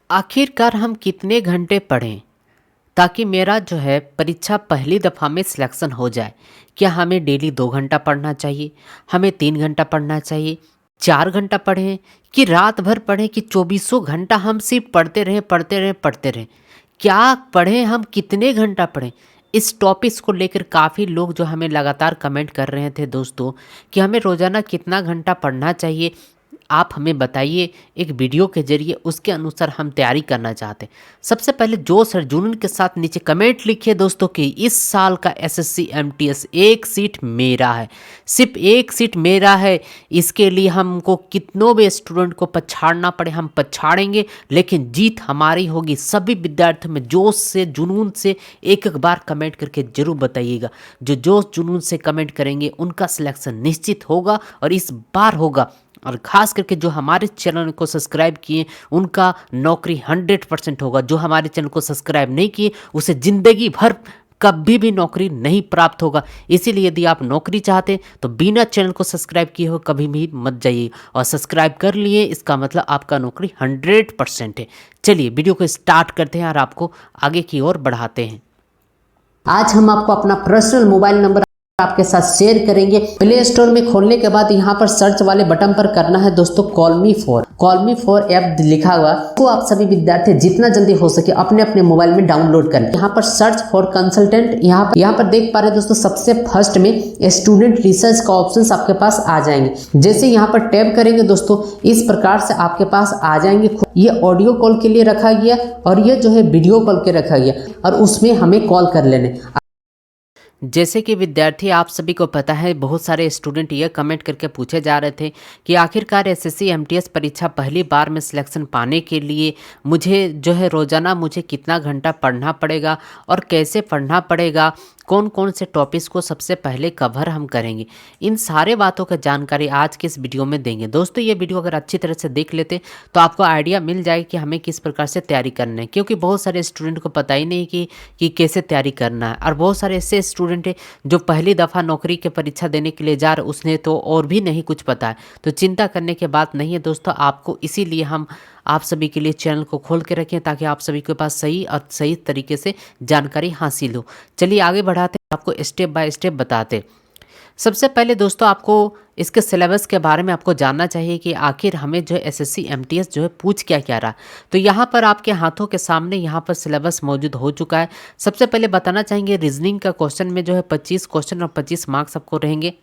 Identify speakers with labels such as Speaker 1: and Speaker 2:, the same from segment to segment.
Speaker 1: आखिरकार हम कितने घंटे पढ़ें ताकि मेरा जो है परीक्षा पहली दफ़ा में सिलेक्शन हो जाए। क्या हमें डेली 2 घंटा पढ़ना चाहिए, हमें 3 घंटा पढ़ना चाहिए, 4 घंटा पढ़ें कि रात भर पढ़ें कि चौबीसों घंटा हम सिर्फ पढ़ते रहें। क्या पढ़ें, हम कितने घंटा पढ़ें? इस टॉपिक्स को लेकर काफ़ी लोग जो हमें लगातार कमेंट कर रहे थे दोस्तों कि हमें रोज़ाना कितना घंटा पढ़ना चाहिए, आप हमें बताइए एक वीडियो के ज़रिए, उसके अनुसार हम तैयारी करना चाहते हैं। सबसे पहले जोश और जुनून के साथ नीचे कमेंट लिखिए दोस्तों कि इस साल का एसएससी एमटीएस एक सीट मेरा है, सिर्फ एक सीट मेरा है। इसके लिए हमको कितनों भी स्टूडेंट को पछाड़ना पड़े हम पछाड़ेंगे, लेकिन जीत हमारी होगी। सभी विद्यार्थियों में जोश से जुनून से एक एक बार कमेंट करके ज़रूर बताइएगा। जो जोश जुनून से कमेंट करेंगे उनका सिलेक्शन निश्चित होगा और इस बार होगा। और ख़ास करके जो हमारे चैनल को सब्सक्राइब किए उनका नौकरी 100% होगा। जो हमारे चैनल को सब्सक्राइब नहीं किए उसे ज़िंदगी भर कभी भी नौकरी नहीं प्राप्त होगा। इसीलिए यदि आप नौकरी चाहते हैं तो बिना चैनल को सब्सक्राइब किए हो कभी भी मत जाइए, और सब्सक्राइब कर लिए इसका मतलब आपका नौकरी 100% है। चलिए वीडियो को स्टार्ट करते हैं और आपको आगे की ओर बढ़ाते हैं। आज हम आपको अपना पर्सनल मोबाइल नंबर आपके साथ शेयर करेंगे। प्ले स्टोर में खोलने के बाद यहाँ पर सर्च वाले बटन पर करना है दोस्तों कॉल मी फॉर ऐप लिखा हुआ, तो आप सभी विद्यार्थी जितना जल्दी हो सके अपने अपने मोबाइल में डाउनलोड करें। यहाँ पर सर्च फॉर कंसल्टेंट, यहाँ पर देख पा रहे हैं दोस्तों सबसे फर्स्ट में स्टूडेंट रिसर्च का ऑप्शन आपके पास आ जाएंगे। जैसे यहाँ पर टैप करेंगे दोस्तों इस प्रकार से आपके पास आ जाएंगे। ये ऑडियो कॉल के लिए रखा गया और ये जो है वीडियो कॉल के रखा गया, और उसमें हमें कॉल कर लेने। जैसे कि विद्यार्थी आप सभी को पता है, बहुत सारे स्टूडेंट ये कमेंट करके पूछे जा रहे थे कि आखिरकार एसएससी एमटीएस परीक्षा पहली बार में सिलेक्शन पाने के लिए मुझे जो है रोज़ाना मुझे कितना घंटा पढ़ना पड़ेगा और कैसे पढ़ना पड़ेगा, कौन कौन से टॉपिक्स को सबसे पहले कवर हम करेंगे। इन सारे बातों का जानकारी आज के इस वीडियो में देंगे। दोस्तों ये वीडियो अगर अच्छी तरह से देख लेते तो आपको आइडिया मिल जाएगा कि हमें किस प्रकार से तैयारी करना है, क्योंकि बहुत सारे स्टूडेंट को पता ही नहीं कि कैसे तैयारी करना है। और बहुत सारे ऐसे स्टूडेंट हैं जो पहली दफ़ा नौकरी की परीक्षा देने के लिए जा रहे, उसने तो और भी नहीं कुछ पता है। तो चिंता करने की बात नहीं है दोस्तों, आपको इसीलिए हम आप सभी के लिए चैनल को खोल के रखें ताकि आप सभी के पास सही तरीके से जानकारी हासिल हो। चलिए आगे बढ़ाते हैं, आपको स्टेप बाय स्टेप बताते। सबसे पहले दोस्तों आपको इसके सिलेबस के बारे में आपको जानना चाहिए कि आखिर हमें जो है एसएससी एमटीएस जो है पूछ क्या रहा। तो यहाँ पर आपके हाथों के सामने यहाँ पर सिलेबस मौजूद हो चुका है। सबसे पहले बताना चाहेंगे रीजनिंग का क्वेश्चन में जो है 25 क्वेश्चन और 25 मार्क्स आपको रहेंगे।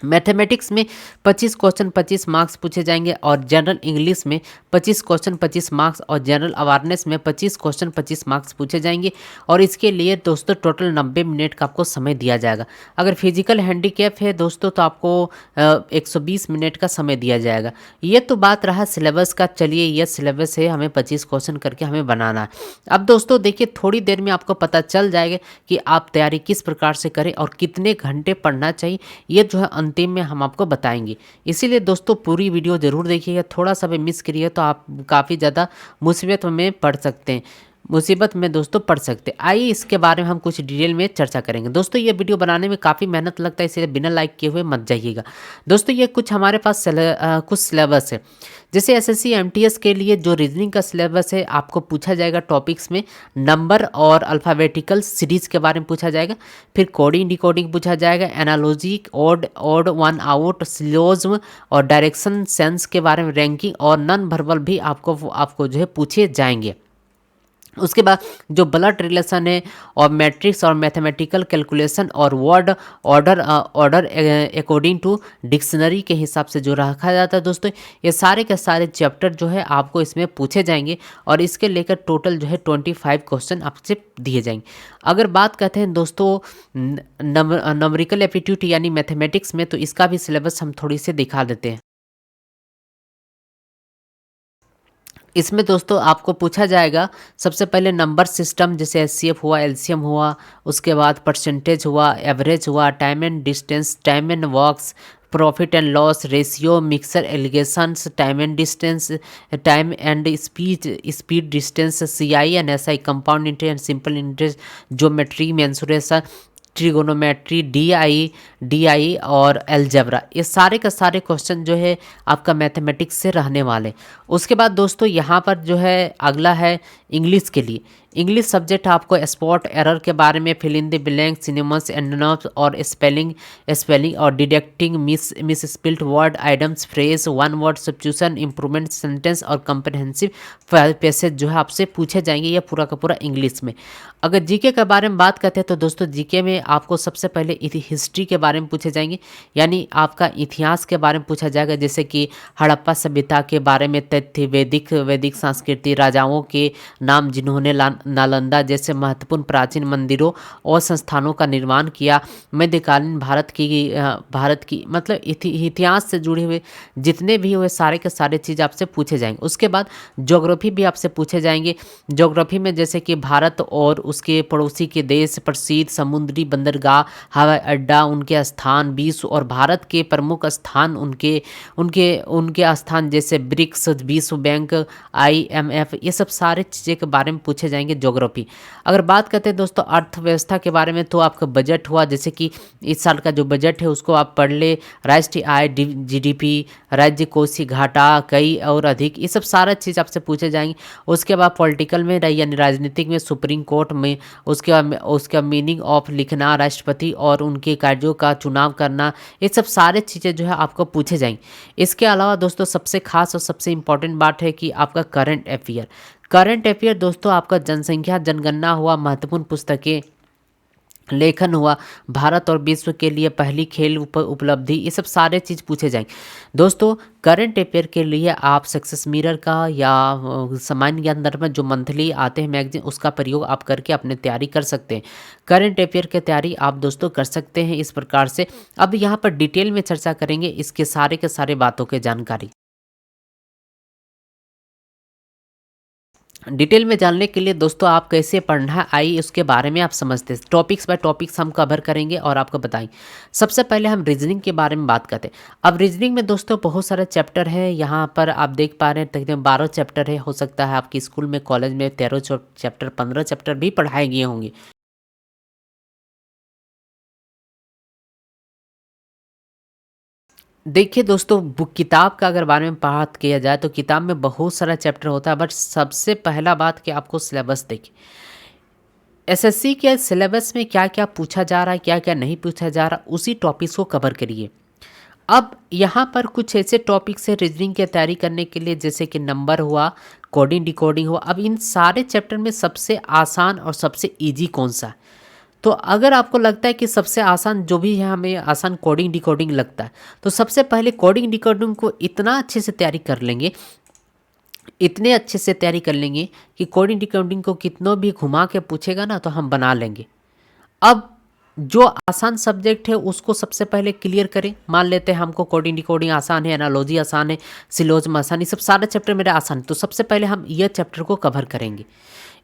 Speaker 1: मैथमेटिक्स में 25 क्वेश्चन 25 मार्क्स पूछे जाएंगे, और जनरल इंग्लिश में 25 क्वेश्चन 25 मार्क्स, और जनरल अवेयरनेस में 25 क्वेश्चन 25 मार्क्स पूछे जाएंगे। और इसके लिए दोस्तों टोटल 90 मिनट का आपको समय दिया जाएगा। अगर फिजिकल हैंडीकैप है दोस्तों तो आपको 120 मिनट का समय दिया जाएगा। ये तो बात रहा सिलेबस का। चलिए ये सिलेबस है, हमें 25 क्वेश्चन करके हमें बनाना है। अब दोस्तों देखिए थोड़ी देर में आपको पता चल जाएगा कि आप तैयारी किस प्रकार से करें और कितने घंटे पढ़ना चाहिए। ये जो है अंतिम में हम आपको बताएंगे। इसीलिए दोस्तों पूरी वीडियो जरूर देखिएगा। थोड़ा सा भी मिस करिए तो आप काफ़ी ज़्यादा मुसीबत में दोस्तों पढ़ सकते हैं। आइए इसके बारे में हम कुछ डिटेल में चर्चा करेंगे। दोस्तों ये वीडियो बनाने में काफ़ी मेहनत लगता है, इसलिए बिना लाइक किए हुए मत जाइएगा। दोस्तों ये कुछ हमारे पास कुछ सिलेबस है। जैसे एसएससी एमटीएस के लिए जो रीजनिंग का सिलेबस है, आपको पूछा जाएगा टॉपिक्स में नंबर और अल्फ़ाबेटिकल सीरीज के बारे में पूछा जाएगा। फिर कोडिंग डिकोडिंग पूछा जाएगा, एनालॉजी, ऑड वन आउट, सिलोज्म और डायरेक्शन सेंस के बारे में, रैंकिंग और नॉन वर्बल भी आपको जो है पूछे जाएंगे। उसके बाद जो ब्लड रिलेशन है और मैट्रिक्स और मैथमेटिकल कैलकुलेशन और word order according to dictionary के हिसाब से जो रखा जाता है दोस्तों, ये सारे के सारे चैप्टर जो है आपको इसमें पूछे जाएंगे। और इसके लेकर टोटल जो है 25 क्वेश्चन आपसे दिए जाएंगे। अगर बात करते हैं दोस्तों नंबरिकल एप्टीट्यूड यानी मैथमेटिक्स में, तो इसका भी सिलेबस हम थोड़ी से दिखा देते हैं। इसमें दोस्तों आपको पूछा जाएगा सबसे पहले नंबर सिस्टम, जैसे एचसीएफ हुआ, एलसीएम हुआ, उसके बाद परसेंटेज हुआ, एवरेज हुआ, time and distance, time and works, profit and loss ratio, mixer allegations, time and distance, time and speed distance, CI and SI, compound interest and simple interest, geometry, mensuration, trigonometry, DI और algebra, ये सारे के सारे question जो है आपका mathematics से रहने वाले। उसके बाद दोस्तों यहाँ पर जो है अगला है इंग्लिश के लिए। इंग्लिश सब्जेक्ट आपको स्पॉट एरर के बारे में, फिल इन द ब्लैंक, सिनेमस एंडोनम्स और स्पेलिंग और detecting miss spelled word, items, phrase, one word substitution, improvement, sentence और कम्प्रहेंसिव पैसेज जो है आपसे पूछे जाएंगे, यह पूरा का पूरा इंग्लिश में। अगर जीके के बारे में बात करते हैं तो दोस्तों जीके में आपको सबसे पहले हिस्ट्री के बारे में पूछे जाएंगे, यानी आपका इतिहास के बारे में पूछा जाएगा, जैसे कि हड़प्पा सभ्यता के बारे में तथ्य, वैदिक संस्कृति, राजाओं के नाम जिन्होंने नालंदा जैसे महत्वपूर्ण प्राचीन मंदिरों और संस्थानों का निर्माण किया, मध्यकालीन भारत की मतलब इतिहास से जुड़े हुए जितने भी हुए सारे के सारे चीज़ आपसे पूछे जाएंगे। उसके बाद ज्योग्राफी भी आपसे पूछे जाएंगे। ज्योग्राफी में जैसे कि भारत और उसके पड़ोसी के देश, प्रसिद्ध समुद्री बंदरगाह, हवाई अड्डा, उनके स्थान, विश्व और भारत के प्रमुख स्थान, उनके उनके उनके स्थान जैसे ब्रिक्स, विश्व बैंक, IMF, ये सब सारे चीज़ें के बारे में पूछे जाएंगे ज्योग्राफी। अगर बात करते हैं दोस्तों अर्थव्यवस्था के बारे में, तो आपका बजट हुआ, जैसे कि इस साल का जो बजट है उसको आप पढ़ ले, राष्ट्रीय आय, GDP, राज्य कोषीय घाटा, कई और अधिक, ये सब सारा चीज़ आपसे पूछे जाएंगे। उसके बाद पॉलिटिकल में यानी राजनीतिक में, सुप्रीम कोर्ट में, उसका मीनिंग ऑफ लिखना, राष्ट्रपति और उनके कार्यों का चुनाव करना, ये सब सारे चीज़ें जो है आपको पूछे जाएंगे। इसके अलावा दोस्तों सबसे खास और सबसे इम्पॉर्टेंट बात है कि आपका करंट अफेयर दोस्तों आपका जनसंख्या, जनगणना हुआ, महत्वपूर्ण पुस्तकें, लेखन हुआ, भारत और विश्व के लिए पहली खेल उपलब्धि, ये सब सारे चीज़ पूछे जाएंगे। दोस्तों करंट अफेयर के लिए आप सक्सेस मिरर का या सामान्य ज्ञान दर्पण जो मंथली आते हैं मैगजीन, उसका प्रयोग आप करके अपने तैयारी कर सकते हैं। करंट अफेयर की तैयारी आप दोस्तों कर सकते हैं इस प्रकार से। अब यहाँ पर डिटेल में चर्चा करेंगे इसके सारे के सारे बातों के जानकारी। डिटेल में जानने के लिए दोस्तों आप कैसे पढ़ना है आइए उसके बारे में आप समझते हैं। टॉपिक्स बाय टॉपिक्स हम कवर करेंगे और आपको बताएंगे। सबसे पहले हम रीजनिंग के बारे में बात करते हैं। अब रीजनिंग में दोस्तों बहुत सारे चैप्टर है, यहाँ पर आप देख पा रहे हैं तकरीबन 12 चैप्टर है। हो सकता है आपकी स्कूल में, कॉलेज में 13 चैप्टर, 15 चैप्टर भी पढ़ाए गए होंगे। देखिए दोस्तों बुक किताब का अगर बारे में बात किया जाए तो किताब में बहुत सारा चैप्टर होता है, बट सबसे पहला बात कि आपको सिलेबस देखिए, SSC के सिलेबस में क्या क्या पूछा जा रहा है, क्या क्या नहीं पूछा जा रहा, उसी टॉपिक्स को कवर करिए। अब यहाँ पर कुछ ऐसे टॉपिक्स है रीजनिंग की तैयारी करने के लिए, जैसे कि नंबर हुआ, कोडिंग डिकोडिंग हुआ। अब इन सारे चैप्टर में सबसे आसान और सबसे ईजी कौन सा है? तो अगर आपको लगता है कि सबसे आसान जो भी है, हमें आसान कोडिंग डिकोडिंग लगता है, तो सबसे पहले कोडिंग डिकोडिंग को इतना अच्छे से तैयारी कर लेंगे, इतने अच्छे से तैयारी कर लेंगे कि कोडिंग डिकोडिंग को कितनों भी घुमा के पूछेगा ना तो हम बना लेंगे। अब जो आसान सब्जेक्ट है उसको सबसे पहले क्लियर करें। मान लेते हैं हमको कोडिंग डिकोडिंग आसान है, एनालॉजी आसान है, सिलोजिज्म आसान, ये सब सारे चैप्टर मेरे आसान है, तो सबसे पहले हम यह चैप्टर को कवर करेंगे।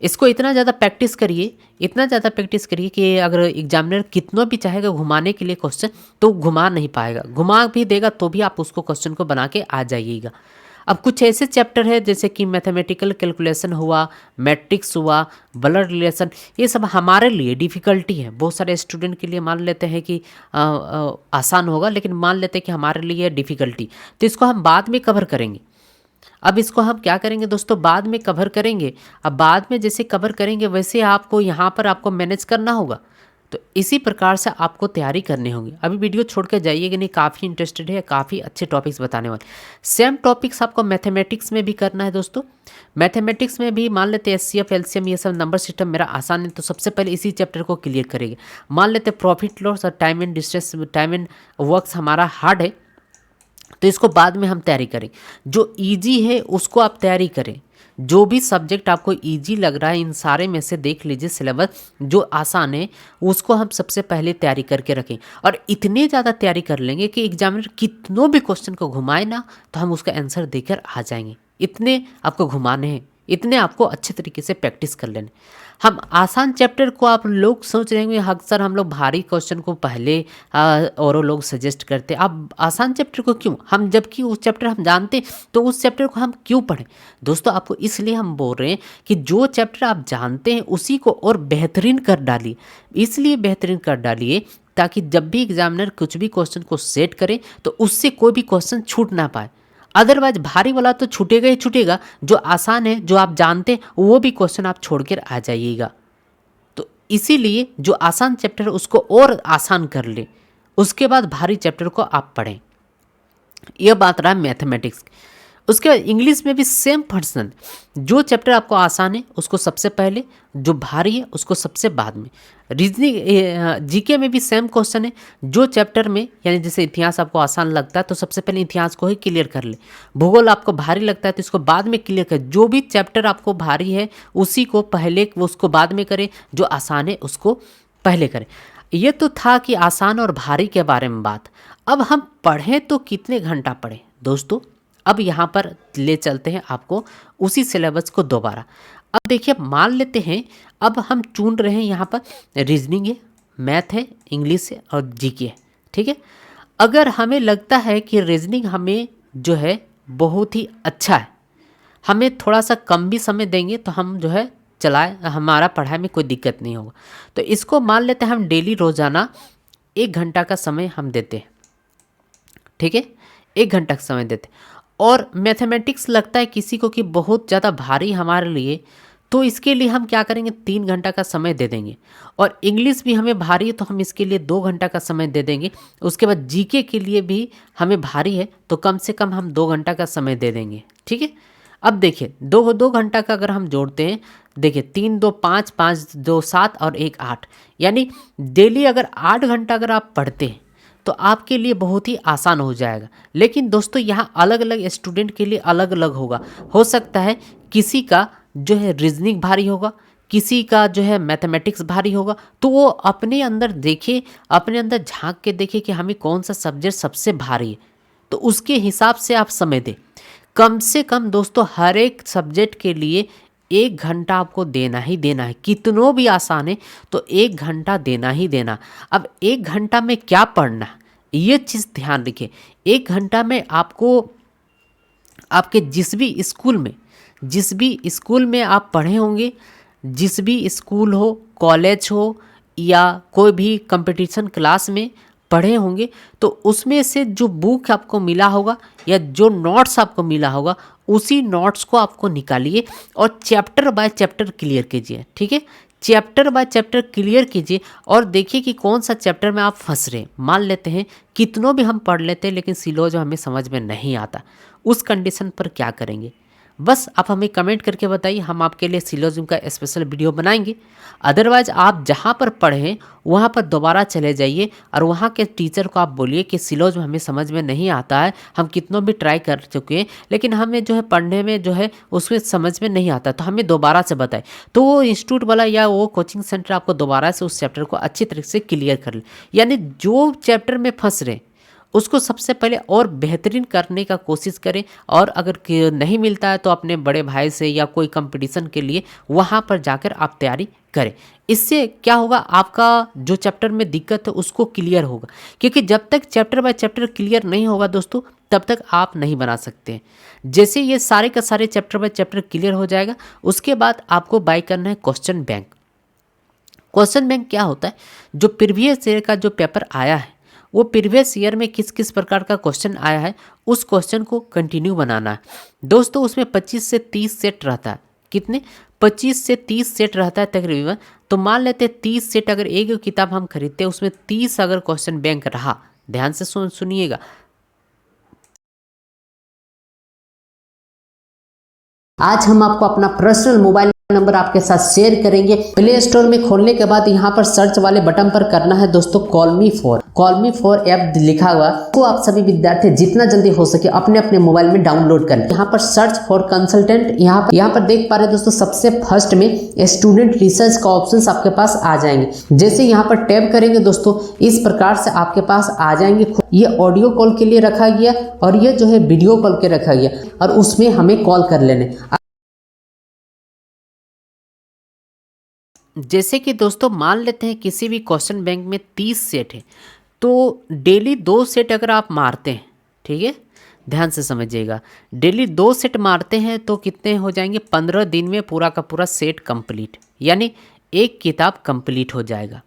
Speaker 1: इसको इतना ज़्यादा प्रैक्टिस करिए, इतना ज़्यादा प्रैक्टिस करिए कि अगर एग्जामिनर कितना भी चाहेगा घुमाने के लिए क्वेश्चन तो घुमा नहीं पाएगा, घुमा भी देगा तो भी आप उसको क्वेश्चन को बना के आ जाइएगा। अब कुछ ऐसे चैप्टर है जैसे कि मैथमेटिकल कैलकुलेशन हुआ, मैट्रिक्स हुआ, ब्लड रिलेशन, ये सब हमारे लिए डिफ़िकल्टी है। बहुत सारे स्टूडेंट के लिए मान लेते हैं कि आसान होगा, लेकिन मान लेते हैं कि हमारे लिए डिफ़िकल्टी, तो इसको हम बाद में कवर करेंगे। अब इसको हम क्या करेंगे दोस्तों, बाद में कवर करेंगे। अब बाद में जैसे कवर करेंगे वैसे आपको यहाँ पर आपको मैनेज करना होगा, तो इसी प्रकार से आपको तैयारी करनी होगी। अभी वीडियो छोड़ कर जाइएगा नहीं, काफ़ी इंटरेस्टेड है, काफ़ी अच्छे टॉपिक्स बताने वाले। सेम टॉपिक्स आपको मैथमेटिक्स में भी करना है दोस्तों। मैथमेटिक्स में भी मान लेते हैं SCF LCM ये सब नंबर सिस्टम मेरा आसान है, तो सबसे पहले इसी चैप्टर को क्लियर करेंगे। मान लेते हैं प्रॉफिट लॉस और time and distance, time and works हमारा हार्ड है, तो इसको बाद में हम तैयारी करें। जो इजी है उसको आप तैयारी करें, जो भी सब्जेक्ट आपको इजी लग रहा है इन सारे में से देख लीजिए सिलेबस, जो आसान है उसको हम सबसे पहले तैयारी करके रखें। और इतने ज़्यादा तैयारी कर लेंगे कि एग्जामिनर कितनों भी क्वेश्चन को घुमाए ना तो हम उसका आंसर देकर आ जाएंगे। इतने आपको घुमाने हैं, इतने आपको अच्छे तरीके से प्रैक्टिस कर लेने। हम आसान चैप्टर को, आप लोग सोच रहे होंगे अक्सर हम लोग भारी क्वेश्चन को पहले और लोग सजेस्ट करते हैं, आप आसान चैप्टर को क्यों, हम जबकि उस चैप्टर हम जानते तो उस चैप्टर को हम क्यों पढ़ें। दोस्तों आपको इसलिए हम बोल रहे हैं कि जो चैप्टर आप जानते हैं उसी को और बेहतरीन कर डालिए। इसलिए बेहतरीन कर डालिए ताकि जब भी एग्जामिनर कुछ भी क्वेश्चन को सेट करे तो उससे कोई भी क्वेश्चन छूट ना पाए। अदरवाइज भारी वाला तो छूटेगा ही छूटेगा, जो आसान है जो आप जानते हैं वो भी क्वेश्चन आप छोड़ कर आ जाइएगा। तो इसीलिए जो आसान चैप्टर है उसको और आसान कर ले, उसके बाद भारी चैप्टर को आप पढ़ें। यह बात रहा मैथमेटिक्स। उसके बाद इंग्लिश में भी सेम फंक्शन, जो चैप्टर आपको आसान है उसको सबसे पहले, जो भारी है उसको सबसे बाद में। रीजनिंग जीके में भी सेम क्वेश्चन है, जो चैप्टर में यानी जैसे इतिहास आपको आसान लगता है तो सबसे पहले इतिहास को ही क्लियर कर ले, भूगोल आपको भारी लगता है तो इसको बाद में क्लियर कर। जो भी चैप्टर आपको भारी है उसी को पहले, उसको बाद में करें, जो आसान है उसको पहले करें। ये तो था कि आसान और भारी के बारे में बात। अब हम पढ़ें तो कितने घंटा पढ़ें दोस्तों, अब यहाँ पर ले चलते हैं आपको उसी सिलेबस को दोबारा। अब देखिए मान लेते हैं अब हम चुन रहे हैं यहाँ पर रीजनिंग है, मैथ है, इंग्लिश है और जीके है, ठीक है। अगर हमें लगता है कि रीजनिंग हमें जो है बहुत ही अच्छा है, हमें थोड़ा सा कम भी समय देंगे तो हम जो है चलाए, हमारा पढ़ाई में कोई दिक्कत नहीं होगा, तो इसको मान लेते हैं हम डेली रोज़ाना 1 घंटा का समय हम देते हैं, ठीक है, 1 घंटा का समय देते हैं। और मैथमेटिक्स लगता है किसी को कि बहुत ज़्यादा भारी हमारे लिए, तो इसके लिए हम क्या करेंगे 3 घंटा का समय दे देंगे। और इंग्लिश भी हमें भारी है तो हम इसके लिए 2 घंटा का समय दे देंगे। उसके बाद जीके के लिए भी हमें भारी है तो कम से कम हम 2 घंटा का समय दे देंगे, ठीक है। अब देखिए 2 घंटा का अगर हम जोड़ते हैं, देखिए 3 2 5, 5 2 7 और 1 8, यानी डेली अगर 8 घंटा अगर आप पढ़ते हैं तो आपके लिए बहुत ही आसान हो जाएगा। लेकिन दोस्तों यहाँ अलग अलग स्टूडेंट के लिए अलग अलग होगा। हो सकता है किसी का जो है रीजनिंग भारी होगा, किसी का जो है मैथमेटिक्स भारी होगा, तो वो अपने अंदर देखे, अपने अंदर झांक के देखे कि हमें कौन सा सब्जेक्ट सबसे भारी है, तो उसके हिसाब से आप समय दें। कम से कम दोस्तों हर एक सब्जेक्ट के लिए 1 घंटा आपको देना ही देना है, कितनों भी आसान है तो 1 घंटा देना ही देना। अब 1 घंटा में क्या पढ़ना ये चीज़ ध्यान रखिए। 1 घंटा में आपको आपके जिस भी स्कूल में आप पढ़े होंगे, जिस भी स्कूल हो, कॉलेज हो या कोई भी कंपटीशन क्लास में पढ़े होंगे, तो उसमें से जो बुक आपको मिला होगा या जो नोट्स आपको मिला होगा उसी नोट्स को आपको निकालिए और चैप्टर बाय चैप्टर क्लियर कीजिए, ठीक है। चैप्टर बाय चैप्टर क्लियर कीजिए और देखिए कि कौन सा चैप्टर में आप फंस रहे हैं। मान लेते हैं कितनों भी हम पढ़ लेते हैं लेकिन सिलोज हमें समझ में नहीं आता, उस कंडीशन पर क्या करेंगे, बस आप हमें कमेंट करके बताइए, हम आपके लिए सिलोजियम का स्पेशल वीडियो बनाएंगे। अदरवाइज आप जहाँ पर पढ़े हैं वहाँ पर दोबारा चले जाइए और वहाँ के टीचर को आप बोलिए कि सिलोजियम हमें समझ में नहीं आता है, हम कितनों भी ट्राई कर चुके हैं लेकिन हमें जो है पढ़ने में जो है उसमें समझ में नहीं आता, तो हमें दोबारा से बताए। तो वो इंस्टीट्यूट वाला या वो कोचिंग सेंटर आपको दोबारा से उस चैप्टर को अच्छी तरीके से क्लियर कर ले। यानी जो चैप्टर में फंस रहे उसको सबसे पहले और बेहतरीन करने का कोशिश करें, और अगर नहीं मिलता है तो अपने बड़े भाई से या कोई कंपटीशन के लिए वहाँ पर जाकर आप तैयारी करें। इससे क्या होगा, आपका जो चैप्टर में दिक्कत है उसको क्लियर होगा, क्योंकि जब तक चैप्टर बाय चैप्टर क्लियर नहीं होगा दोस्तों तब तक आप नहीं बना सकते। जैसे ये सारे का सारे चैप्टर बाय चैप्टर क्लियर हो जाएगा, उसके बाद आपको बाय करना है क्वेश्चन बैंक। क्वेश्चन बैंक क्या होता है, जो प्रीवियस ईयर का जो पेपर आया है वो प्रीवियस ईयर में किस किस प्रकार का क्वेश्चन आया है उस क्वेश्चन को कंटिन्यू बनाना है दोस्तों। उसमें 25 से 30 सेट रहता है, कितने 25 से 30 सेट रहता है तकरीबन। तो मान लेते हैं 30 सेट अगर एक किताब हम खरीदते हैं उसमें 30 अगर क्वेश्चन बैंक रहा, ध्यान से सुनिएगा। आज हम आपको अपना पर्सनल मोबाइल नंबर आपके साथ शेयर करेंगे। प्ले स्टोर में खोलने के बाद यहाँ पर सर्च वाले बटन पर करना है दोस्तों कॉल मी फॉर ऐप लिखा हुआ, तो आप सभी विद्यार्थी जितना जल्दी हो सके अपने अपने मोबाइल में डाउनलोड करें। यहाँ पर सर्च फॉर कंसल्टेंट, यहाँ पर देख पा रहे दोस्तों सबसे फर्स्ट में स्टूडेंट रिसर्च का ऑप्शन आपके पास आ जाएंगे। जैसे यहाँ पर टैप करेंगे दोस्तों इस प्रकार से आपके पास आ जाएंगे। ये ऑडियो कॉल के लिए रखा गया और ये जो है वीडियो कॉल के रखा गया, और उसमें हमें कॉल कर लेने। जैसे कि दोस्तों मान लेते हैं किसी भी क्वेश्चन बैंक में 30 सेट है, तो डेली 2 सेट अगर आप मारते हैं, ठीक है, ध्यान से समझिएगा, डेली 2 सेट मारते हैं तो कितने हो जाएंगे, 15 दिन में पूरा का पूरा सेट कंप्लीट, यानी एक किताब कंप्लीट हो जाएगा।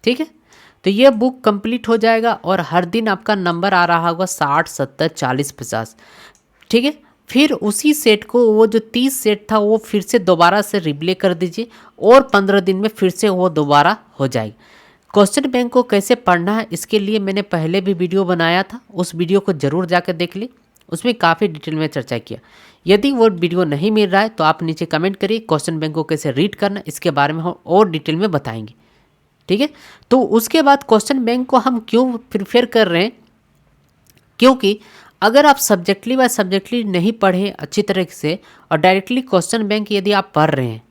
Speaker 1: ठीक है, तो ये बुक कंप्लीट हो जाएगा और हर दिन आपका नंबर आ रहा होगा 60, 70, 40, 50। ठीक है, फिर उसी सेट को, वो जो 30 सेट था वो फिर से दोबारा से रिप्ले कर दीजिए और 15 दिन में फिर से वो दोबारा हो जाएगी। क्वेश्चन बैंक को कैसे पढ़ना है इसके लिए मैंने पहले भी वीडियो बनाया था, उस वीडियो को ज़रूर जाकर देख ली, उसमें काफ़ी डिटेल में चर्चा किया। यदि वो वीडियो नहीं मिल रहा है तो आप नीचे कमेंट करिए, क्वेश्चन बैंक को कैसे रीड करना इसके बारे में हम और डिटेल में बताएंगे। ठीक है, तो उसके बाद क्वेश्चन बैंक को हम क्यों प्रिफेयर कर रहे हैं, क्योंकि अगर आप सब्जेक्टली बाय सब्जेक्टली नहीं पढ़े अच्छी तरह से और डायरेक्टली क्वेश्चन बैंक यदि आप पढ़ रहे हैं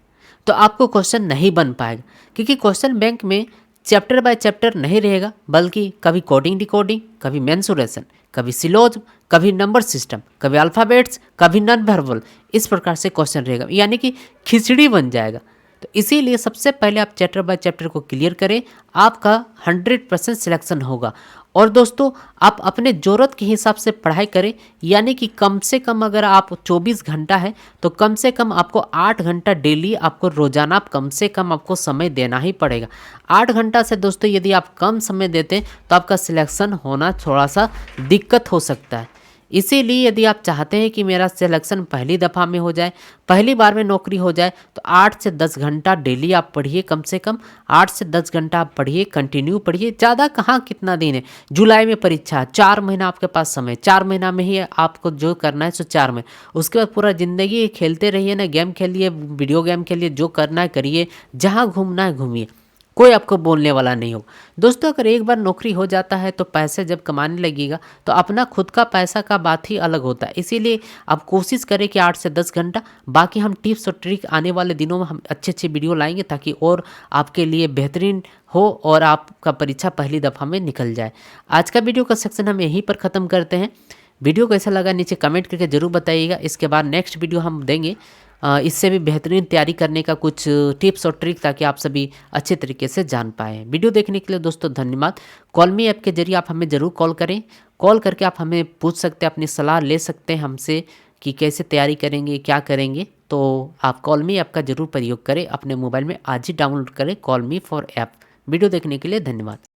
Speaker 1: तो आपको क्वेश्चन नहीं बन पाएगा, क्योंकि क्वेश्चन बैंक में चैप्टर बाय चैप्टर नहीं रहेगा, बल्कि कभी कोडिंग डिकोडिंग, कभी मेंसुरेशन, कभी सिलोज, कभी नंबर सिस्टम, कभी अल्फ़ाबेट्स, कभी नॉन वर्बल, इस प्रकार से क्वेश्चन रहेगा, यानी कि खिचड़ी बन जाएगा। तो इसीलिए सबसे पहले आप चैप्टर बाय चैप्टर को क्लियर करें, आपका 100% सिलेक्शन होगा। और दोस्तों आप अपने ज़रूरत के हिसाब से पढ़ाई करें, यानी कि कम से कम अगर आप 24 घंटा है तो कम से कम आपको 8 घंटा डेली, आपको रोज़ाना कम से कम आपको समय देना ही पड़ेगा। 8 घंटा से दोस्तों यदि आप कम समय देते हैं तो आपका सिलेक्शन होना थोड़ा सा दिक्कत हो सकता है। इसीलिए यदि आप चाहते हैं कि मेरा सिलेक्शन पहली दफ़ा में हो जाए, पहली बार में नौकरी हो जाए, तो 8 से 10 घंटा डेली आप पढ़िए, कम से कम 8 से 10 घंटा आप पढ़िए, कंटिन्यू पढ़िए। ज़्यादा कहाँ, कितना दिन है, जुलाई में परीक्षा, 4 महीना आपके पास समय, 4 महीना में ही आपको जो करना है सो 4 में, उसके बाद पूरा ज़िंदगी खेलते रहिए ना, गेम खेलिए, वीडियो गेम खेलिए, जो करना है करिए, जहाँ घूमना है घूमिए, कोई आपको बोलने वाला नहीं होगा। दोस्तों अगर एक बार नौकरी हो जाता है तो पैसे जब कमाने लगेगा तो अपना खुद का पैसा का बात ही अलग होता है। इसीलिए आप कोशिश करें कि 8 से 10 घंटा, बाकी हम टिप्स और ट्रिक आने वाले दिनों में हम अच्छे अच्छे वीडियो लाएंगे ताकि और आपके लिए बेहतरीन हो और आपका परीक्षा पहली दफ़ा में निकल जाए। आज का वीडियो का सेक्शन हम यहीं पर ख़त्म करते हैं। वीडियो कैसा लगा नीचे कमेंट करके ज़रूर बताइएगा। इसके बाद नेक्स्ट वीडियो हम देंगे इससे भी बेहतरीन तैयारी करने का कुछ टिप्स और ट्रिक, ताकि आप सभी अच्छे तरीके से जान पाएँ। वीडियो देखने के लिए दोस्तों धन्यवाद। कॉल मी ऐप के जरिए आप हमें ज़रूर कॉल करें, कॉल करके आप हमें पूछ सकते हैं, अपनी सलाह ले सकते हैं हमसे कि कैसे तैयारी करेंगे, क्या करेंगे। तो आप कॉल मी ऐप का ज़रूर प्रयोग करें, अपने मोबाइल में आज ही डाउनलोड करें call me for app. Video देखने के लिए धन्यवाद।